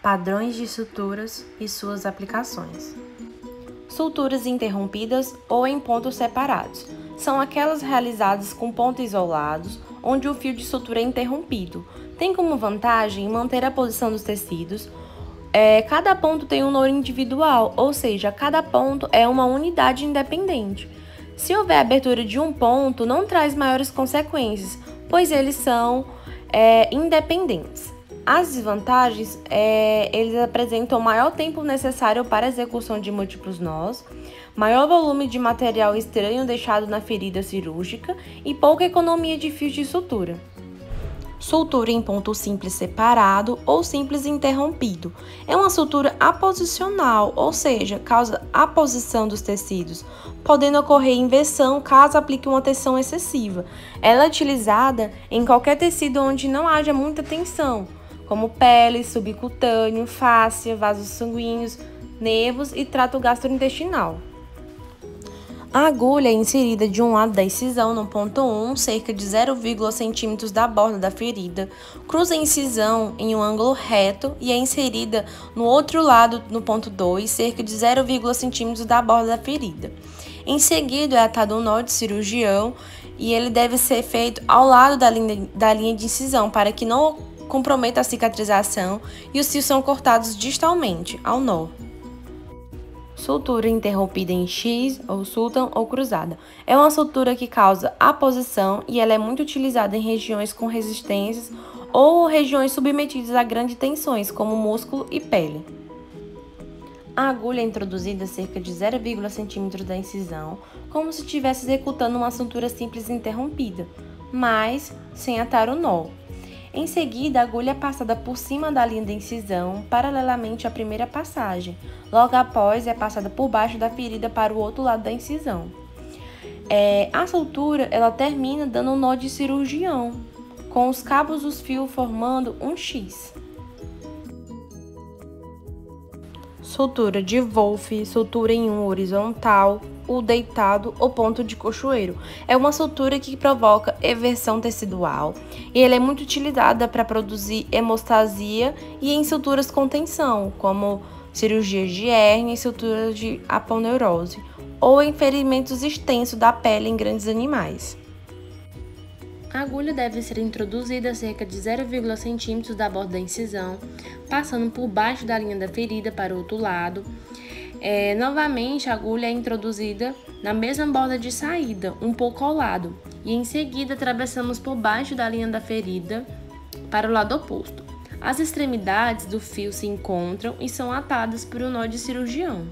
padrões de suturas e suas aplicações. Suturas interrompidas ou em pontos separados são aquelas realizadas com pontos isolados, onde o fio de sutura é interrompido. Tem como vantagem manter a posição dos tecidos. Cada ponto tem um nó individual, ou seja, cada ponto é uma unidade independente. Se houver abertura de um ponto, não traz maiores consequências, pois eles são independentes. As desvantagens, eles apresentam maior tempo necessário para a execução de múltiplos nós, maior volume de material estranho deixado na ferida cirúrgica e pouca economia de fios de sutura. Sutura em ponto simples separado ou simples interrompido. É uma sutura aposicional, ou seja, causa aposição dos tecidos, podendo ocorrer inversão caso aplique uma tensão excessiva. Ela é utilizada em qualquer tecido onde não haja muita tensão, como pele, subcutâneo, fáscia, vasos sanguíneos, nervos e trato gastrointestinal. A agulha é inserida de um lado da incisão no ponto 1, cerca de 0,5 cm da borda da ferida, cruza a incisão em um ângulo reto e é inserida no outro lado no ponto 2, cerca de 0,5 cm da borda da ferida. Em seguida é atado um nó de cirurgião e ele deve ser feito ao lado da linha de incisão para que não comprometa a cicatrização e os fios são cortados distalmente ao nó. Sutura interrompida em X, ou sultan, ou cruzada. É uma sutura que causa aposição e ela é muito utilizada em regiões com resistências ou regiões submetidas a grandes tensões, como músculo e pele. A agulha é introduzida a cerca de 0,5 cm da incisão, como se estivesse executando uma sutura simples interrompida, mas sem atar o nó. Em seguida, a agulha é passada por cima da linha da incisão, paralelamente à primeira passagem. Logo após, é passada por baixo da ferida para o outro lado da incisão. A sutura ela termina dando um nó de cirurgião, com os cabos dos fios formando um X. Sutura de Wolff, sutura em um horizontal, o deitado ou ponto de cochoeiro. É uma sutura que provoca eversão tecidual e ela é muito utilizada para produzir hemostasia e em suturas com tensão, como cirurgias de hérnia e suturas de aponeurose, ou em ferimentos extensos da pele em grandes animais. A agulha deve ser introduzida a cerca de 0,5 cm da borda da incisão, passando por baixo da linha da ferida para o outro lado. Novamente, a agulha é introduzida na mesma borda de saída, um pouco ao lado, e em seguida atravessamos por baixo da linha da ferida para o lado oposto. As extremidades do fio se encontram e são atadas por um nó de cirurgião.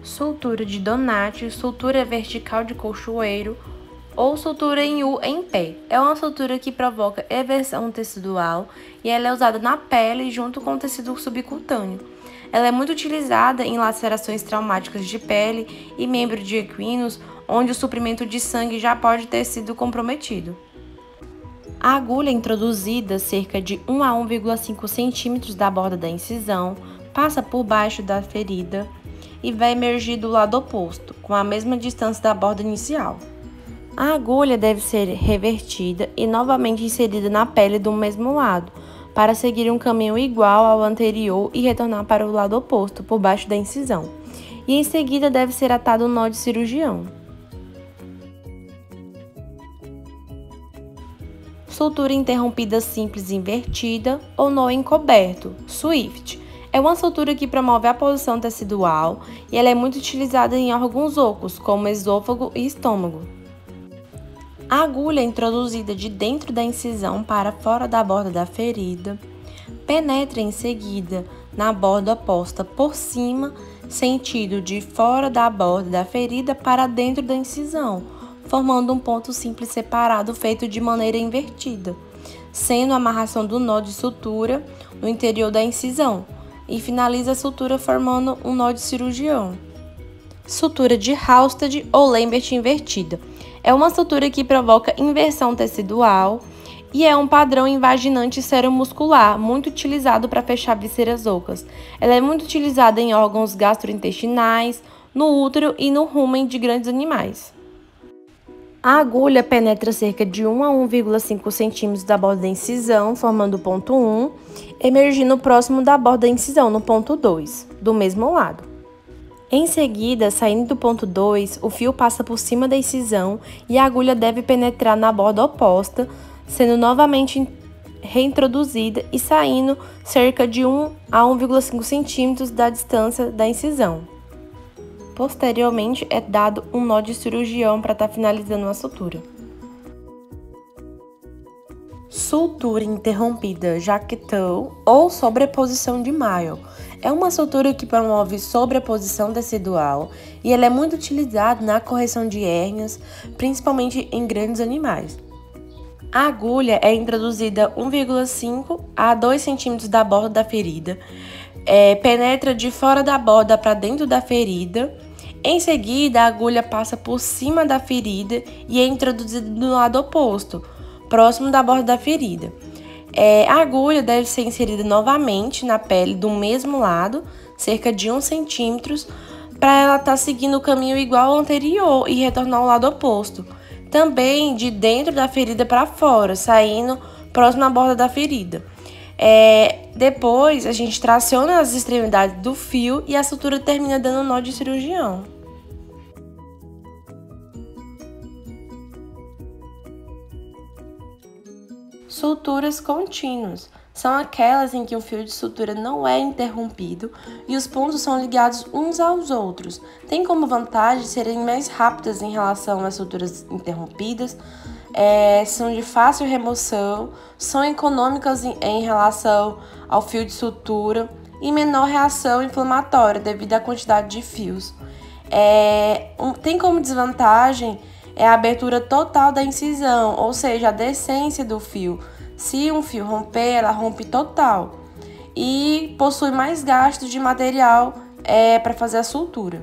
Sutura de Donati, sutura vertical de cochoeiro ou sutura em U em pé. É uma sutura que provoca eversão tecidual e ela é usada na pele junto com o tecido subcutâneo. Ela é muito utilizada em lacerações traumáticas de pele e membros de equinos, onde o suprimento de sangue já pode ter sido comprometido. A agulha é introduzida cerca de 1 a 1,5 cm da borda da incisão, passa por baixo da ferida e vai emergir do lado oposto, com a mesma distância da borda inicial. A agulha deve ser revertida e novamente inserida na pele do mesmo lado, para seguir um caminho igual ao anterior e retornar para o lado oposto, por baixo da incisão. E em seguida deve ser atado um nó de cirurgião. Sutura interrompida simples invertida ou nó encoberto, Swift. É uma sutura que promove a posição tecidual e ela é muito utilizada em órgãos ocos, como esôfago e estômago. A agulha é introduzida de dentro da incisão para fora da borda da ferida, penetra em seguida na borda oposta por cima, sentido de fora da borda da ferida para dentro da incisão, formando um ponto simples separado feito de maneira invertida, sendo a amarração do nó de sutura no interior da incisão, e finaliza a sutura formando um nó de cirurgião. Sutura de Halsted ou Lambert invertida. É uma sutura que provoca inversão tecidual e é um padrão invaginante seromuscular, muito utilizado para fechar vísceras ocas. Ela é muito utilizada em órgãos gastrointestinais, no útero e no rumen de grandes animais. A agulha penetra cerca de 1 a 1,5 centímetros da borda da incisão, formando o ponto 1, emergindo próximo da borda da incisão, no ponto 2, do mesmo lado. Em seguida, saindo do ponto 2, o fio passa por cima da incisão e a agulha deve penetrar na borda oposta, sendo novamente reintroduzida e saindo cerca de 1 a 1,5 centímetros da distância da incisão. Posteriormente, é dado um nó de cirurgião para estar finalizando a sutura. Sutura interrompida Jacquetot ou sobreposição de Mayo. É uma sutura que promove sobreposição tecidual e ela é muito utilizada na correção de hérnias, principalmente em grandes animais. A agulha é introduzida 1,5 a 2 cm da borda da ferida, penetra de fora da borda para dentro da ferida. Em seguida, a agulha passa por cima da ferida e é introduzida do lado oposto, próximo da borda da ferida. A agulha deve ser inserida novamente na pele do mesmo lado, cerca de 1 centímetro, para ela estar seguindo o caminho igual ao anterior e retornar ao lado oposto. Também de dentro da ferida para fora, saindo próximo à borda da ferida. Depois, a gente traciona as extremidades do fio e a sutura termina dando nó de cirurgião. Suturas contínuas são aquelas em que o fio de sutura não é interrompido e os pontos são ligados uns aos outros. Tem como vantagem serem mais rápidas em relação às suturas interrompidas, são de fácil remoção, são econômicas em relação ao fio de sutura e menor reação inflamatória devido à quantidade de fios. Tem como desvantagem a abertura total da incisão, ou seja, a decência do fio. Se um fio romper, ela rompe total e possui mais gastos de material para fazer a sutura.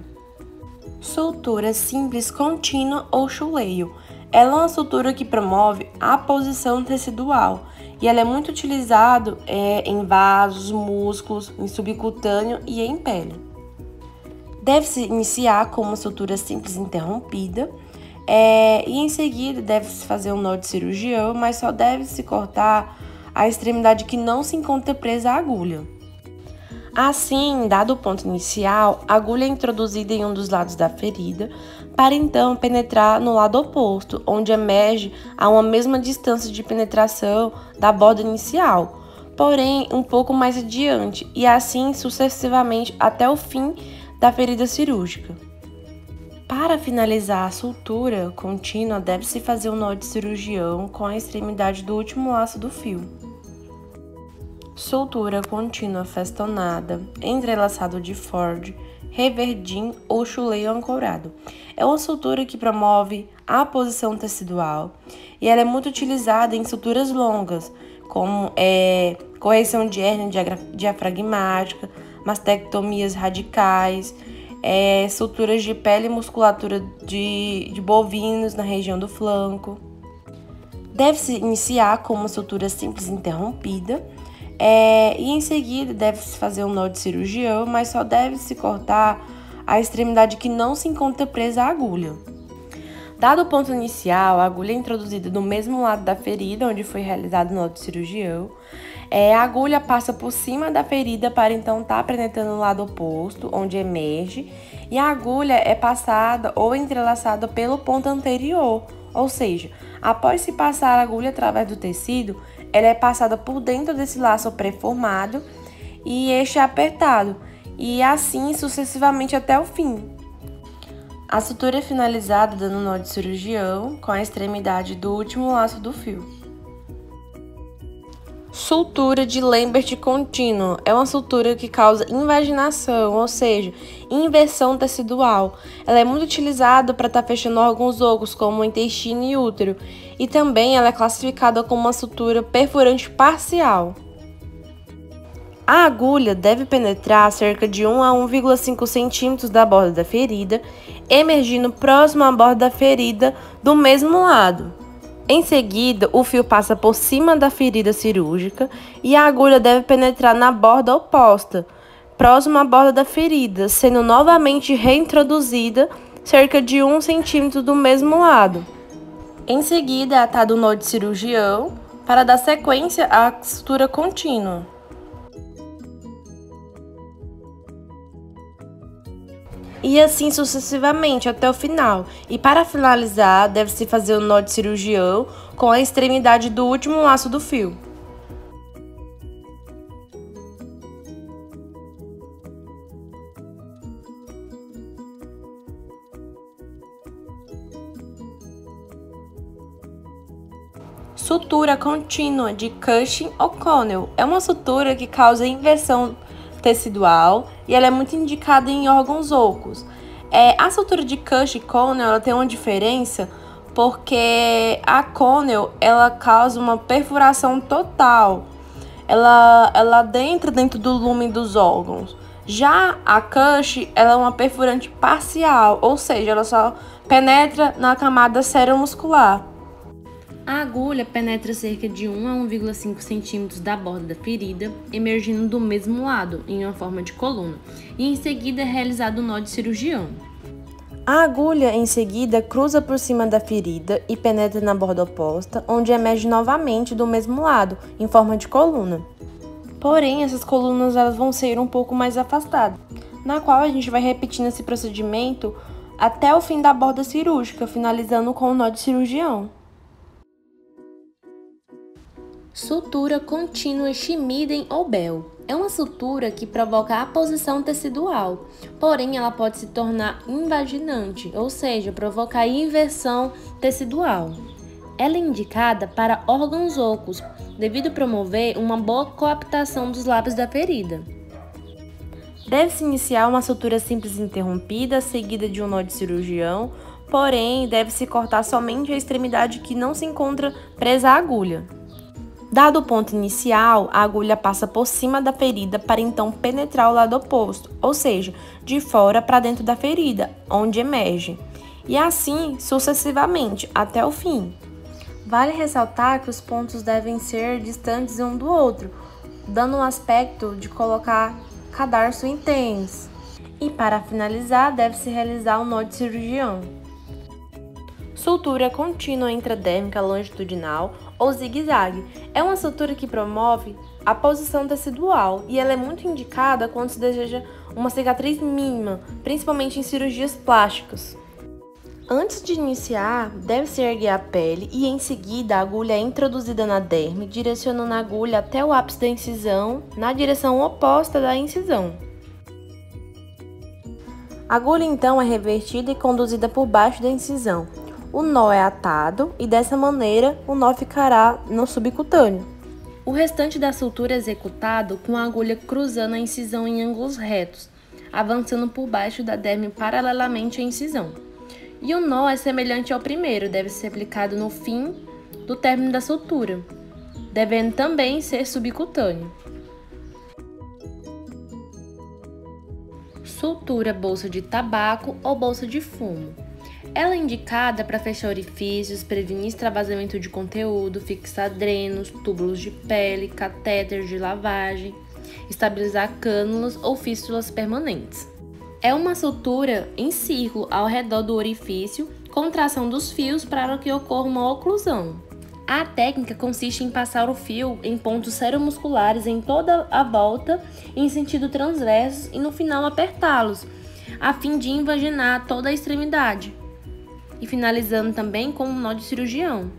Sutura simples contínua ou chuleio. Ela é uma sutura que promove a posição tecidual e ela é muito utilizada em vasos, músculos, em subcutâneo e em pele. Deve-se iniciar com uma sutura simples interrompida e em seguida deve-se fazer um nó de cirurgião, mas só deve-se cortar a extremidade que não se encontra presa à agulha. Assim, dado o ponto inicial, a agulha é introduzida em um dos lados da ferida, para então penetrar no lado oposto, onde emerge a uma mesma distância de penetração da borda inicial, porém um pouco mais adiante, e assim sucessivamente até o fim da ferida cirúrgica. Para finalizar a sutura contínua, deve-se fazer um nó de cirurgião com a extremidade do último laço do fio. Sutura contínua festonada, entrelaçado de Ford, reverdim ou chuleio ancorado. É uma sutura que promove a posição tecidual e ela é muito utilizada em suturas longas, como correção de hérnia diafragmática, mastectomias radicais, suturas de pele e musculatura de bovinos na região do flanco. Deve-se iniciar com uma sutura simples interrompida, e em seguida deve-se fazer um nó de cirurgião, mas só deve-se cortar a extremidade que não se encontra presa à agulha. Dado o ponto inicial, a agulha é introduzida no mesmo lado da ferida, onde foi realizado o nó de cirurgião. A agulha passa por cima da ferida para então estar penetrando no lado oposto, onde emerge, e a agulha é passada ou entrelaçada pelo ponto anterior, ou seja, após se passar a agulha através do tecido, ela é passada por dentro desse laço pré-formado e este é apertado, e assim sucessivamente até o fim. A sutura é finalizada dando nó de cirurgião com a extremidade do último laço do fio. Sutura de Lambert contínuo é uma sutura que causa invaginação, ou seja, inversão tecidual. Ela é muito utilizada para estar fechando órgãos ocos, como o intestino e útero, e também ela é classificada como uma sutura perfurante parcial. A agulha deve penetrar cerca de 1 a 1,5 centímetros da borda da ferida, emergindo próximo à borda da ferida do mesmo lado. Em seguida, o fio passa por cima da ferida cirúrgica e a agulha deve penetrar na borda oposta, próximo à borda da ferida, sendo novamente reintroduzida cerca de 1 centímetro do mesmo lado. Em seguida, é atado o nó de cirurgião para dar sequência à sutura contínua. E assim sucessivamente até o final. E para finalizar, deve-se fazer o nó de cirurgião com a extremidade do último laço do fio. Sutura contínua de Cushing ou Connell é uma sutura que causa inversão tecidual e ela é muito indicada em órgãos ocos. A sutura de Cushing e Connell ela tem uma diferença porque a Connell ela causa uma perfuração total, ela adentra dentro do lumen dos órgãos. Já a Cushing ela é uma perfurante parcial, ou seja, ela só penetra na camada seromuscular. A agulha penetra cerca de 1 a 1,5 centímetros da borda da ferida, emergindo do mesmo lado, em uma forma de coluna, e em seguida é realizado o nó de cirurgião. A agulha, em seguida, cruza por cima da ferida e penetra na borda oposta, onde emerge novamente do mesmo lado, em forma de coluna. Porém, essas colunas elas vão ser um pouco mais afastadas, na qual a gente vai repetindo esse procedimento até o fim da borda cirúrgica, finalizando com o nó de cirurgião. Sutura contínua Schmiden ou Bell é uma sutura que provoca aposição tecidual, porém ela pode se tornar invaginante, ou seja, provocar inversão tecidual. Ela é indicada para órgãos ocos, devido promover uma boa coaptação dos lábios da ferida. Deve-se iniciar uma sutura simples interrompida, seguida de um nó de cirurgião, porém deve-se cortar somente a extremidade que não se encontra presa à agulha. Dado o ponto inicial, a agulha passa por cima da ferida para então penetrar o lado oposto, ou seja, de fora para dentro da ferida, onde emerge, e assim sucessivamente até o fim. Vale ressaltar que os pontos devem ser distantes um do outro, dando um aspecto de colocar cadarço em tênis. E para finalizar, deve-se realizar um nó de cirurgião. Sutura contínua intradérmica longitudinal ou zigue-zague é uma sutura que promove a posição tecidual e ela é muito indicada quando se deseja uma cicatriz mínima, principalmente em cirurgias plásticas. Antes de iniciar, deve-se erguer a pele e em seguida a agulha é introduzida na derme, direcionando a agulha até o ápice da incisão, na direção oposta da incisão. A agulha então é revertida e conduzida por baixo da incisão. O nó é atado e dessa maneira o nó ficará no subcutâneo. O restante da sutura é executado com a agulha cruzando a incisão em ângulos retos, avançando por baixo da derme paralelamente à incisão. E o nó é semelhante ao primeiro, deve ser aplicado no fim do término da sutura, devendo também ser subcutâneo. Sutura bolsa de tabaco ou bolsa de fumo. Ela é indicada para fechar orifícios, prevenir extravasamento de conteúdo, fixar drenos, túbulos de pele, catéteres de lavagem, estabilizar cânulas ou fístulas permanentes. É uma sutura em círculo ao redor do orifício, com tração dos fios para que ocorra uma oclusão. A técnica consiste em passar o fio em pontos seromusculares em toda a volta em sentido transverso e no final apertá-los, a fim de invaginar toda a extremidade. E finalizando também com um nó de cirurgião.